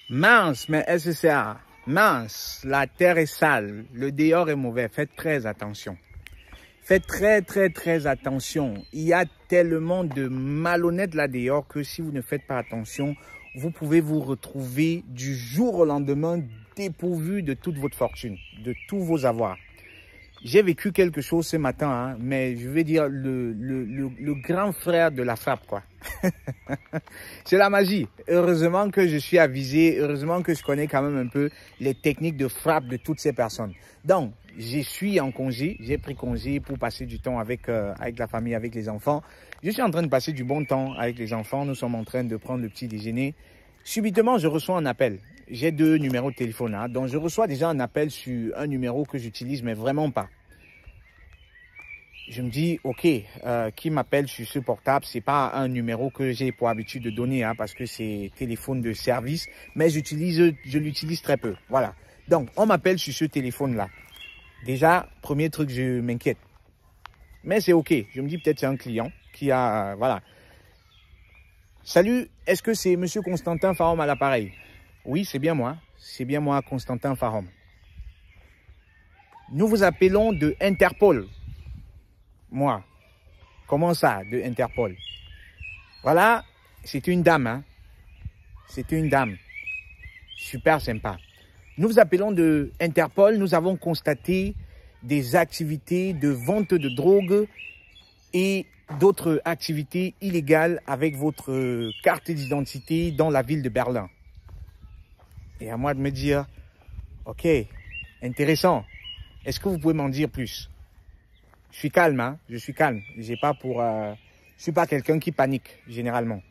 Mince, mais SCA, mince, la terre est sale, le dehors est mauvais, faites très attention. Faites très attention. Il y a tellement de malhonnêtes là dehors que si vous ne faites pas attention, vous pouvez vous retrouver du jour au lendemain dépourvu de toute votre fortune, de tous vos avoirs. J'ai vécu quelque chose ce matin, hein, mais je vais dire le grand frère de la frappe, quoi. C'est la magie. Heureusement que je suis avisé, heureusement que je connais quand même un peu les techniques de frappe de toutes ces personnes. Donc, je suis en congé, j'ai pris congé pour passer du temps avec la famille, avec les enfants. Je suis en train de passer du bon temps avec les enfants, nous sommes en train de prendre le petit déjeuner. Subitement, je reçois un appel. J'ai 2 numéros de téléphone, hein, donc je reçois déjà un appel sur un numéro que j'utilise, mais vraiment pas. Je me dis, ok, qui m'appelle sur ce portable, c'est pas un numéro que j'ai pour habitude de donner, hein, parce que c'est téléphone de service, mais je l'utilise très peu. Voilà. Donc, on m'appelle sur ce téléphone-là. Déjà, premier truc, je m'inquiète. Mais c'est ok. Je me dis peut-être c'est un client qui a, voilà. Salut, est-ce que c'est Monsieur Constantin Farom à l'appareil? Oui, c'est bien moi. C'est bien moi, Constantin Farom. Nous vous appelons de Interpol. Moi. Comment ça, de Interpol? Voilà, c'est une dame, hein. C'est une dame. Super sympa. Nous vous appelons de Interpol. Nous avons constaté des activités de vente de drogue et d'autres activités illégales avec votre carte d'identité dans la ville de Berlin. Et à moi de me dire, ok, intéressant. Est-ce que vous pouvez m'en dire plus? Je suis calme, hein? Je suis calme. Je suis pas quelqu'un qui panique, généralement.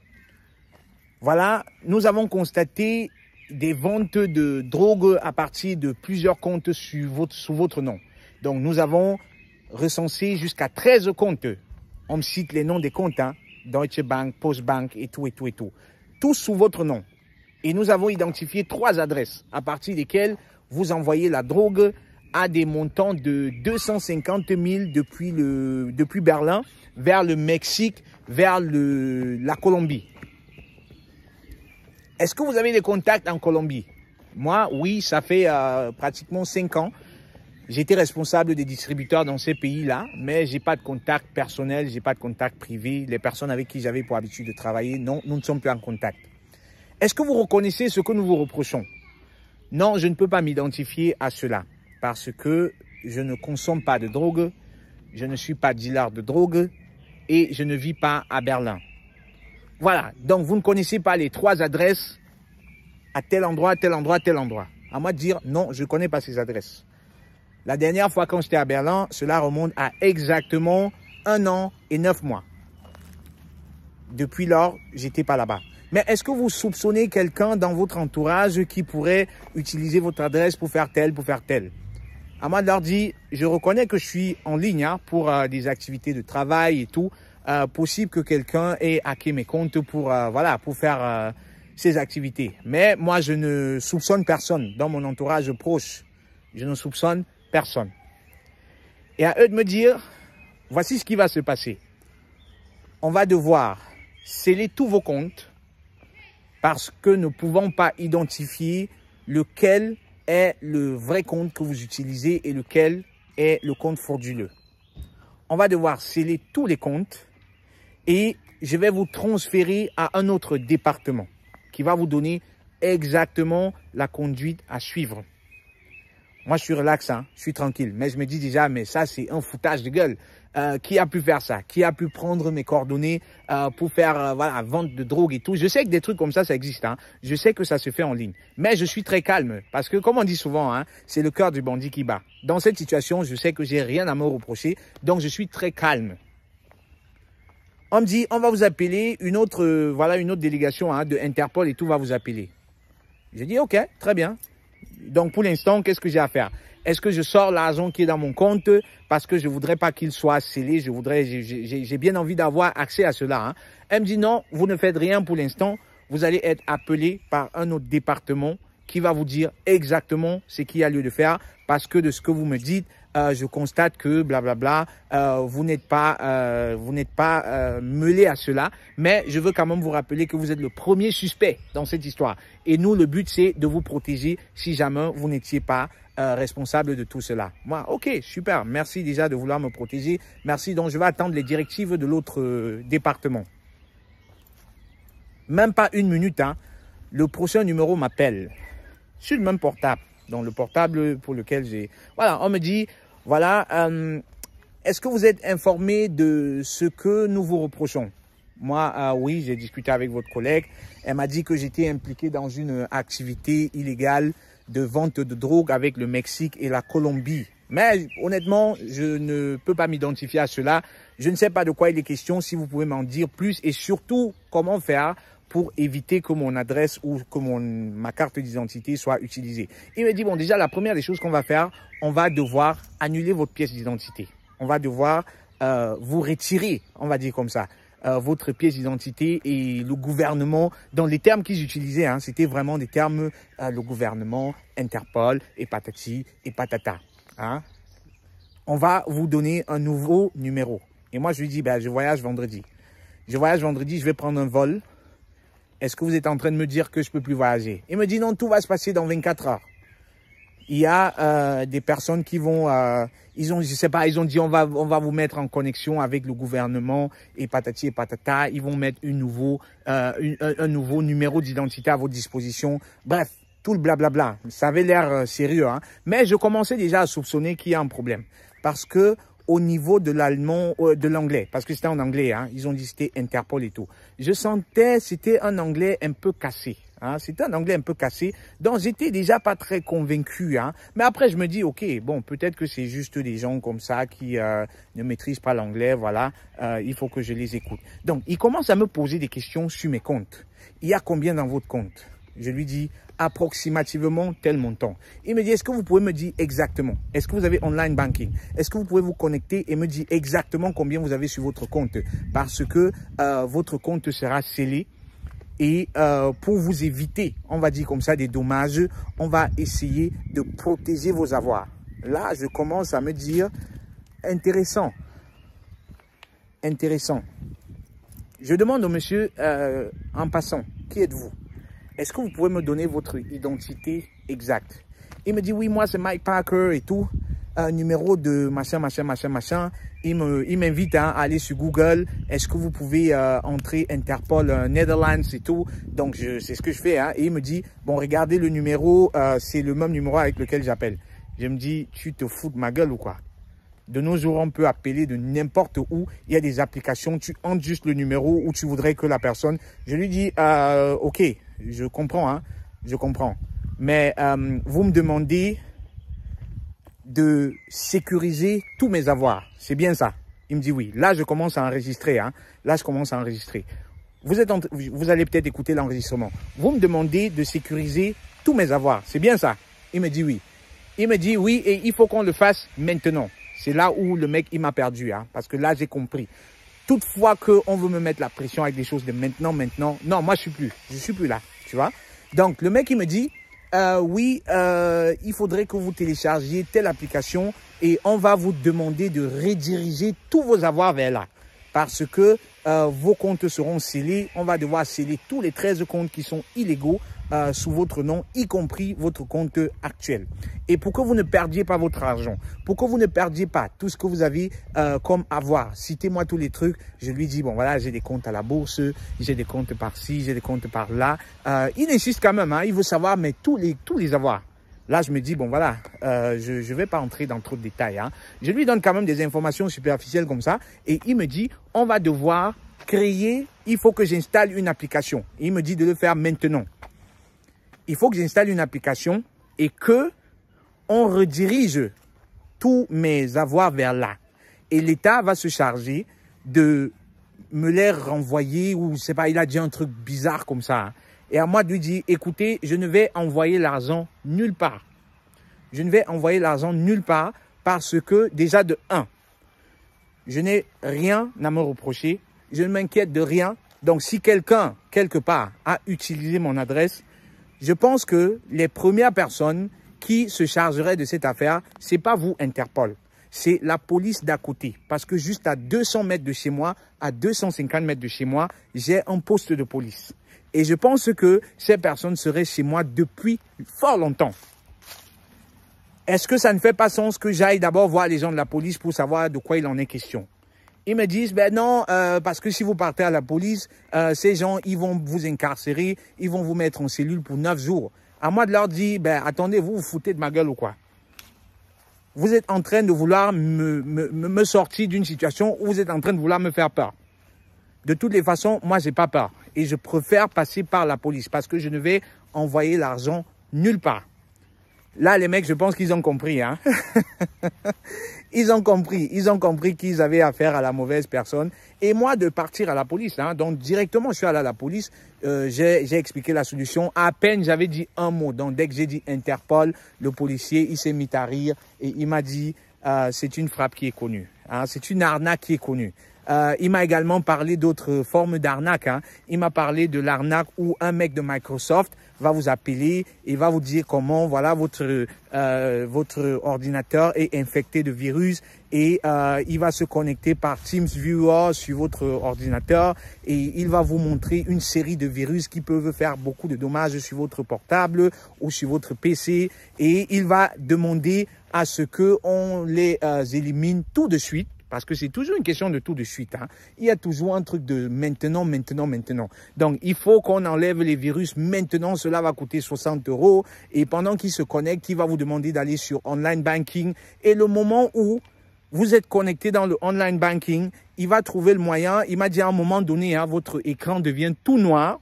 Voilà, nous avons constaté des ventes de drogue à partir de plusieurs comptes sous votre nom. Donc, nous avons recensé jusqu'à 13 comptes. On me cite les noms des comptes, hein? Deutsche Bank, Postbank et tout. Tous sous votre nom. Et nous avons identifié 3 adresses à partir desquelles vous envoyez la drogue à des montants de 250 000 depuis Berlin vers le Mexique, vers la Colombie. Est-ce que vous avez des contacts en Colombie? Moi, oui, ça fait pratiquement 5 ans. J'étais responsable des distributeurs dans ces pays-là, mais j'ai pas de contact personnel, j'ai pas de contact privé. Les personnes avec qui j'avais pour habitude de travailler, non, nous ne sommes plus en contact. Est-ce que vous reconnaissez ce que nous vous reprochons? Non, je ne peux pas m'identifier à cela parce que je ne consomme pas de drogue, je ne suis pas dealer de drogue et je ne vis pas à Berlin. Voilà, donc vous ne connaissez pas les 3 adresses à tel endroit, tel endroit, tel endroit. À moi de dire non, je ne connais pas ces adresses. La dernière fois quand j'étais à Berlin, cela remonte à exactement 1 an et 9 mois. Depuis lors, j'étais pas là-bas. Mais est-ce que vous soupçonnez quelqu'un dans votre entourage qui pourrait utiliser votre adresse pour faire tel, À moi de leur dire, je reconnais que je suis en ligne, hein, pour des activités de travail et tout. Possible que quelqu'un ait hacké mes comptes pour faire ces activités. Mais moi, je ne soupçonne personne. Dans mon entourage proche, je ne soupçonne personne. Et à eux de me dire, voici ce qui va se passer. On va devoir sceller tous vos comptes parce que nous ne pouvons pas identifier lequel est le vrai compte que vous utilisez et lequel est le compte frauduleux. On va devoir sceller tous les comptes et je vais vous transférer à un autre département qui va vous donner exactement la conduite à suivre. Moi, je suis relax, hein, je suis tranquille. Mais je me dis déjà, mais ça, c'est un foutage de gueule. Qui a pu faire ça? Qui a pu prendre mes coordonnées pour faire vente de drogue et tout? Je sais que des trucs comme ça existe. Hein. Je sais que ça se fait en ligne. Mais je suis très calme parce que, comme on dit souvent, hein, c'est le cœur du bandit qui bat. Dans cette situation, je sais que j'ai rien à me reprocher. Donc, je suis très calme. On me dit, on va vous appeler une autre délégation, hein, de Interpol et tout va vous appeler. Je dis, ok, très bien. Donc, pour l'instant, qu'est-ce que j'ai à faire? Est-ce que je sors l'argent qui est dans mon compte parce que je ne voudrais pas qu'il soit scellé? J'ai bien envie d'avoir accès à cela. Hein. Elle me dit non, vous ne faites rien pour l'instant. Vous allez être appelé par un autre département qui va vous dire exactement ce qu'il y a lieu de faire parce que de ce que vous me dites, je constate que blablabla, vous n'êtes pas mêlé à cela, mais je veux quand même vous rappeler que vous êtes le premier suspect dans cette histoire. Et nous, le but, c'est de vous protéger si jamais vous n'étiez pas responsable de tout cela. Moi, ok, super, merci déjà de vouloir me protéger. Merci, donc je vais attendre les directives de l'autre département. Même pas une minute, hein. Le prochain numéro m'appelle sur le même portable, dans le portable pour lequel j'ai... Voilà, on me dit, voilà, est-ce que vous êtes informé de ce que nous vous reprochons? Moi, oui, j'ai discuté avec votre collègue. Elle m'a dit que j'étais impliqué dans une activité illégale de vente de drogue avec le Mexique et la Colombie. Mais honnêtement, je ne peux pas m'identifier à cela. Je ne sais pas de quoi il est question. Si vous pouvez m'en dire plus et surtout comment faire pour éviter que mon adresse ou que ma carte d'identité soit utilisée. Il me dit, bon, déjà, la première des choses qu'on va faire, on va devoir annuler votre pièce d'identité. On va devoir vous retirer, on va dire comme ça, votre pièce d'identité. Et le gouvernement, dans les termes qu'ils utilisaient, hein, c'était vraiment des termes, le gouvernement, Interpol et patati et patata. Hein. On va vous donner un nouveau numéro. Et moi, je lui dis, ben, je voyage vendredi. Je voyage vendredi, je vais prendre un vol. Est-ce que vous êtes en train de me dire que je ne peux plus voyager? Il me dit non, tout va se passer dans 24 heures. Il y a des personnes qui vont, ils ont, je sais pas, ils ont dit on va vous mettre en connexion avec le gouvernement et patati et patata. Ils vont mettre un nouveau numéro d'identité à votre disposition. Bref, tout le blablabla. Ça avait l'air sérieux, hein. Mais je commençais déjà à soupçonner qu'il y a un problème. Parce que au niveau de l'allemand, de l'anglais, parce que c'était en anglais, hein, ils ont dit c'était Interpol et tout. Je sentais c'était un anglais un peu cassé. Hein, c'était un anglais un peu cassé, donc j'étais déjà pas très convaincu. Hein, mais après je me dis ok, bon peut-être que c'est juste des gens comme ça qui ne maîtrisent pas l'anglais, voilà, il faut que je les écoute. Donc il commence à me poser des questions sur mes comptes. Il y a combien dans votre compte? Je lui dis approximativement tel montant. Il me dit, est-ce que vous pouvez me dire exactement? Est-ce que vous avez online banking? Est-ce que vous pouvez vous connecter et me dire exactement combien vous avez sur votre compte? Parce que votre compte sera scellé. Et pour vous éviter, on va dire comme ça, des dommages, on va essayer de protéger vos avoirs. Là, je commence à me dire, intéressant. Intéressant. Je demande au monsieur, en passant, qui êtes-vous? Est-ce que vous pouvez me donner votre identité exacte? Il me dit, oui, moi, c'est Mike Parker et tout. Numéro de machin, machin, machin, machin. Il m'invite à aller sur Google. Est-ce que vous pouvez entrer Interpol Netherlands et tout? Donc, c'est ce que je fais. Hein. Et il me dit, bon, regardez le numéro. C'est le même numéro avec lequel j'appelle. Je me dis, tu te fous de ma gueule ou quoi? De nos jours, on peut appeler de n'importe où. Il y a des applications. Tu entres juste le numéro où tu voudrais que la personne... Je lui dis, ok, je comprends, hein, je comprends. Mais vous me demandez de sécuriser tous mes avoirs. C'est bien ça? Il me dit oui. Là, je commence à enregistrer. Hein. Là, je commence à enregistrer. Vous allez peut-être écouter l'enregistrement. Vous me demandez de sécuriser tous mes avoirs. C'est bien ça? Il me dit oui. Il me dit oui et il faut qu'on le fasse maintenant. C'est là où le mec, il m'a perdu. Hein, parce que là, j'ai compris. Toutefois qu'on veut me mettre la pression avec des choses de maintenant. Non, moi, je suis plus là. Tu vois? Donc, le mec, il me dit, oui, il faudrait que vous téléchargiez telle application et on va vous demander de rediriger tous vos avoirs vers là. Parce que vos comptes seront scellés. On va devoir sceller tous les 13 comptes qui sont illégaux sous votre nom, y compris votre compte actuel. Et pour que vous ne perdiez pas votre argent, pour que vous ne perdiez pas tout ce que vous avez comme avoir, citez-moi tous les trucs. Je lui dis, bon voilà, j'ai des comptes à la bourse, j'ai des comptes par-ci, j'ai des comptes par-là. Il insiste quand même, hein, il veut savoir, mais tous les avoirs. Là, je me dis, bon, voilà, je ne vais pas entrer dans trop de détails. Hein. Je lui donne quand même des informations superficielles comme ça. Et il me dit, on va devoir créer, il faut que j'installe une application. Et il me dit de le faire maintenant. Il faut que j'installe une application et que on redirige tous mes avoirs vers là. Et l'État va se charger de me les renvoyer ou, je sais pas, il a dit un truc bizarre comme ça. Hein. Et à moi de lui dire, écoutez, je ne vais envoyer l'argent nulle part. Je ne vais envoyer l'argent nulle part parce que déjà de 1, je n'ai rien à me reprocher. Je ne m'inquiète de rien. Donc si quelqu'un, quelque part, a utilisé mon adresse, je pense que les premières personnes qui se chargerait de cette affaire, c'est pas vous, Interpol. C'est la police d'à côté. Parce que juste à 200 mètres de chez moi, à 250 mètres de chez moi, j'ai un poste de police. Et je pense que ces personnes seraient chez moi depuis fort longtemps. Est-ce que ça ne fait pas sens que j'aille d'abord voir les gens de la police pour savoir de quoi il en est question? Ils me disent, ben non, parce que si vous partez à la police, ces gens, ils vont vous incarcérer, ils vont vous mettre en cellule pour 9 jours. À moi de leur dire, ben attendez, vous vous foutez de ma gueule ou quoi? Vous êtes en train de vouloir me sortir d'une situation où vous êtes en train de vouloir me faire peur. De toutes les façons, moi, j'ai pas peur. Et je préfère passer par la police parce que je ne vais envoyer l'argent nulle part. Là, les mecs, je pense qu'ils ont compris. Hein? Ils ont compris qu'ils avaient affaire à la mauvaise personne. Et moi, de partir à la police, hein, donc directement, je suis allé à la police, j'ai expliqué la solution. À peine, j'avais dit un mot. Donc, dès que j'ai dit Interpol, le policier, il s'est mis à rire et il m'a dit, c'est une frappe qui est connue. Hein, c'est une arnaque qui est connue. Il m'a également parlé d'autres formes d'arnaque. Hein. Il m'a parlé de l'arnaque où un mec de Microsoft va vous appeler et va vous dire comment voilà votre ordinateur est infecté de virus et il va se connecter par Teams Viewer sur votre ordinateur et il va vous montrer une série de virus qui peuvent faire beaucoup de dommages sur votre portable ou sur votre PC et il va demander à ce que on les élimine tout de suite. Parce que c'est toujours une question de tout de suite. Hein. Il y a toujours un truc de maintenant. Donc, il faut qu'on enlève les virus maintenant. Cela va coûter 60 €. Et pendant qu'il se connecte, il va vous demander d'aller sur online banking. Et le moment où vous êtes connecté dans le online banking, il va trouver le moyen. Il m'a dit à un moment donné, hein, votre écran devient tout noir.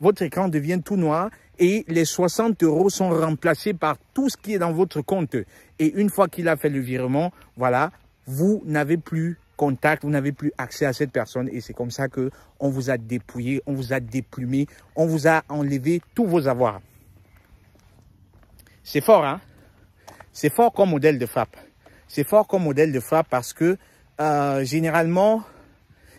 Votre écran devient tout noir. Et les 60 € sont remplacés par tout ce qui est dans votre compte. Et une fois qu'il a fait le virement, voilà. Vous n'avez plus contact, vous n'avez plus accès à cette personne et c'est comme ça que on vous a dépouillé, on vous a déplumé, on vous a enlevé tous vos avoirs. C'est fort, hein? C'est fort comme modèle de frappe. C'est fort comme modèle de frappe parce que généralement,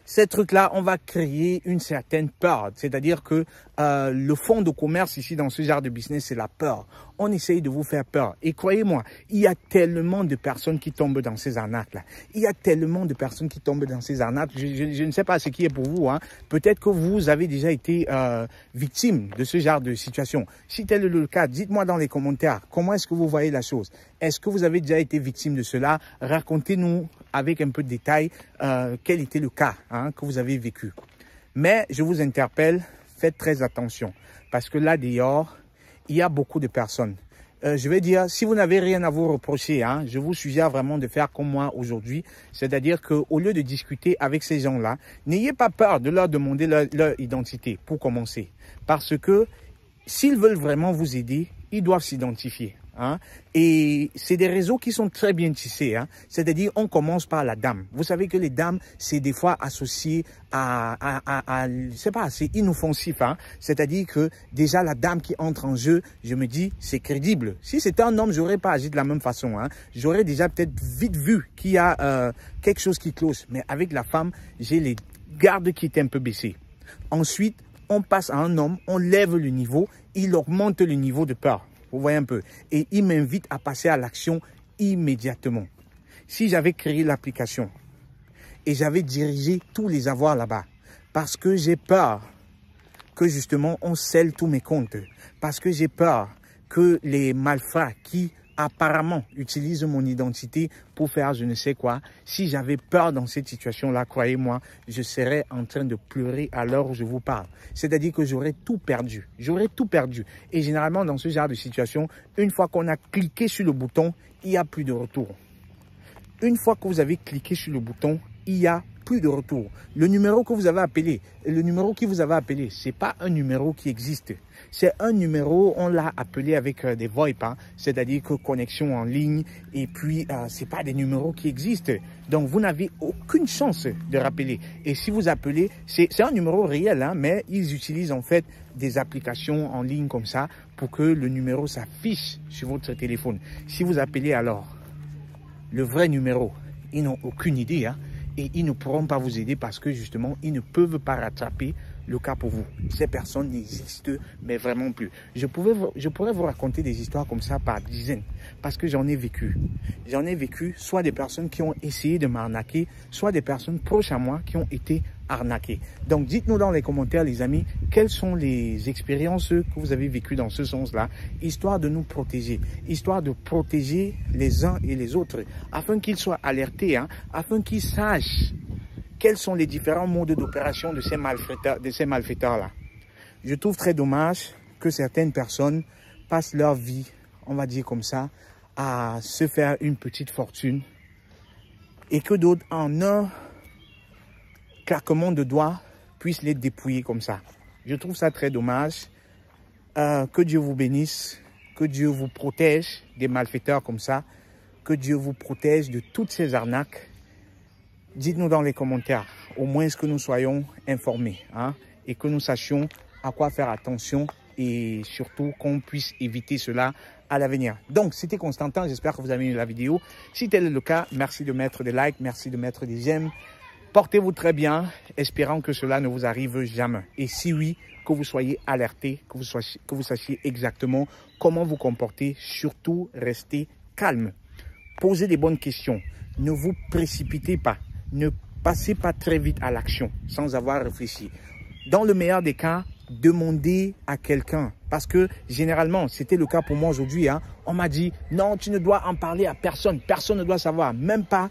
ces trucs-là, on va créer une certaine peur. C'est-à-dire que le fond de commerce ici dans ce genre de business, c'est la peur. On essaye de vous faire peur. Et croyez-moi, il y a tellement de personnes qui tombent dans ces arnaques-là. Il y a tellement de personnes qui tombent dans ces arnaques. Je ne sais pas ce qui est pour vous. Hein. Peut-être que vous avez déjà été victime de ce genre de situation. Si tel est le cas, dites-moi dans les commentaires, comment est-ce que vous voyez la chose? Est-ce que vous avez déjà été victime de cela? Racontez-nous avec un peu de détail quel était le cas hein, que vous avez vécu. Mais je vous interpelle, faites très attention. Parce que là, dehors, il y a beaucoup de personnes. Je vais dire, si vous n'avez rien à vous reprocher, hein, je vous suggère vraiment de faire comme moi aujourd'hui. C'est-à-dire qu'au lieu de discuter avec ces gens-là, n'ayez pas peur de leur demander leur identité pour commencer. Parce que s'ils veulent vraiment vous aider, ils doivent s'identifier. Hein? Et c'est des réseaux qui sont très bien tissés. Hein? C'est-à-dire, on commence par la dame. Vous savez que les dames, c'est des fois associé je sais pas, c'est inoffensif. Hein? C'est-à-dire que déjà, la dame qui entre en jeu, je me dis, c'est crédible. Si c'était un homme, j'aurais pas agi de la même façon. Hein? J'aurais déjà peut-être vite vu qu'il y a quelque chose qui cloche. Mais avec la femme, j'ai les gardes qui étaient un peu baissés. Ensuite, on passe à un homme, on lève le niveau, il augmente le niveau de peur. Vous voyez un peu. Et il m'invite à passer à l'action immédiatement. Si j'avais créé l'application et j'avais dirigé tous les avoirs là-bas, parce que j'ai peur que justement on scelle tous mes comptes, parce que j'ai peur que les malfrats qui apparemment utilisent mon identité pour faire je ne sais quoi, si j'avais peur dans cette situation-là, croyez-moi, je serais en train de pleurer à l'heure où je vous parle. C'est-à-dire que j'aurais tout perdu. J'aurais tout perdu. Et généralement, dans ce genre de situation, une fois qu'on a cliqué sur le bouton, il n'y a plus de retour. Une fois que vous avez cliqué sur le bouton, il n'y a plus de retour. Le numéro que vous avez appelé, le numéro qui vous avez appelé, c'est pas un numéro qui existe. C'est un numéro, on l'a appelé avec des VoIP, hein, c'est-à-dire que connexion en ligne, et puis c'est pas des numéros qui existent. Donc vous n'avez aucune chance de rappeler. Et si vous appelez, c'est un numéro réel, hein, mais ils utilisent en fait des applications en ligne comme ça pour que le numéro s'affiche sur votre téléphone. Si vous appelez alors le vrai numéro, ils n'ont aucune idée, hein. Et ils ne pourront pas vous aider parce que justement, ils ne peuvent pas rattraper le cas pour vous. Ces personnes n'existent, mais vraiment plus. Je pourrais vous raconter des histoires comme ça par dizaines, parce que j'en ai vécu. J'en ai vécu soit des personnes qui ont essayé de m'arnaquer, soit des personnes proches à moi qui ont été arnaquées. Donc, dites-nous dans les commentaires, les amis, quelles sont les expériences que vous avez vécues dans ce sens-là, histoire de nous protéger, histoire de protéger les uns et les autres, afin qu'ils soient alertés, hein, afin qu'ils sachent quels sont les différents modes d'opération de ces malfaiteurs-là. Je trouve très dommage que certaines personnes passent leur vie, on va dire comme ça, à se faire une petite fortune et que d'autres, en un claquement de doigts, puissent les dépouiller comme ça. Je trouve ça très dommage. Que Dieu vous bénisse, que Dieu vous protège des malfaiteurs comme ça, que Dieu vous protège de toutes ces arnaques. Dites-nous dans les commentaires, au moins que nous soyons informés, hein, et que nous sachions à quoi faire attention et surtout qu'on puisse éviter cela à l'avenir. Donc, c'était Constantin, j'espère que vous avez aimé la vidéo. Si tel est le cas, merci de mettre des likes, merci de mettre des j'aime. Portez-vous très bien, espérant que cela ne vous arrive jamais. Et si oui, que vous soyez alertés, que vous sachiez exactement comment vous comporter, surtout restez calme. Posez des bonnes questions, ne vous précipitez pas. Ne passez pas très vite à l'action sans avoir réfléchi. Dans le meilleur des cas, demandez à quelqu'un. Parce que généralement, c'était le cas pour moi aujourd'hui. Hein, on m'a dit, non, tu ne dois en parler à personne. Personne ne doit savoir, même pas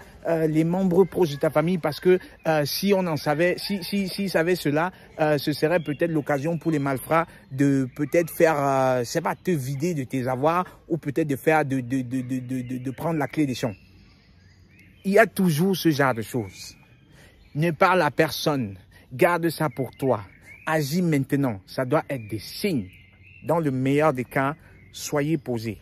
les membres proches de ta famille. Parce que si on en savait, s'ils savaient cela, ce serait peut-être l'occasion pour les malfrats de peut-être faire, c'est pas te vider de tes avoirs ou peut-être de faire de prendre la clé des champs. Il y a toujours ce genre de choses. Ne parle à personne. Garde ça pour toi. Agis maintenant. Ça doit être des signes. Dans le meilleur des cas, soyez posés.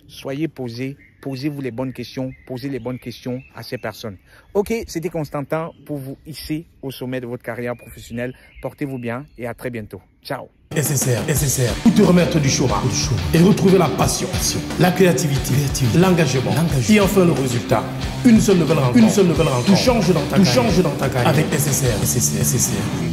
Soyez posés. Posez-vous les bonnes questions. Posez les bonnes questions à ces personnes. Ok, c'était Constantin pour vous hisser au sommet de votre carrière professionnelle. Portez-vous bien et à très bientôt. Ciao. SSR, pour te remettre du chômage et retrouver la passion, la créativité, l'engagement et enfin le résultat. Une seule nouvelle rencontre. Tout change dans ta carrière avec SSR.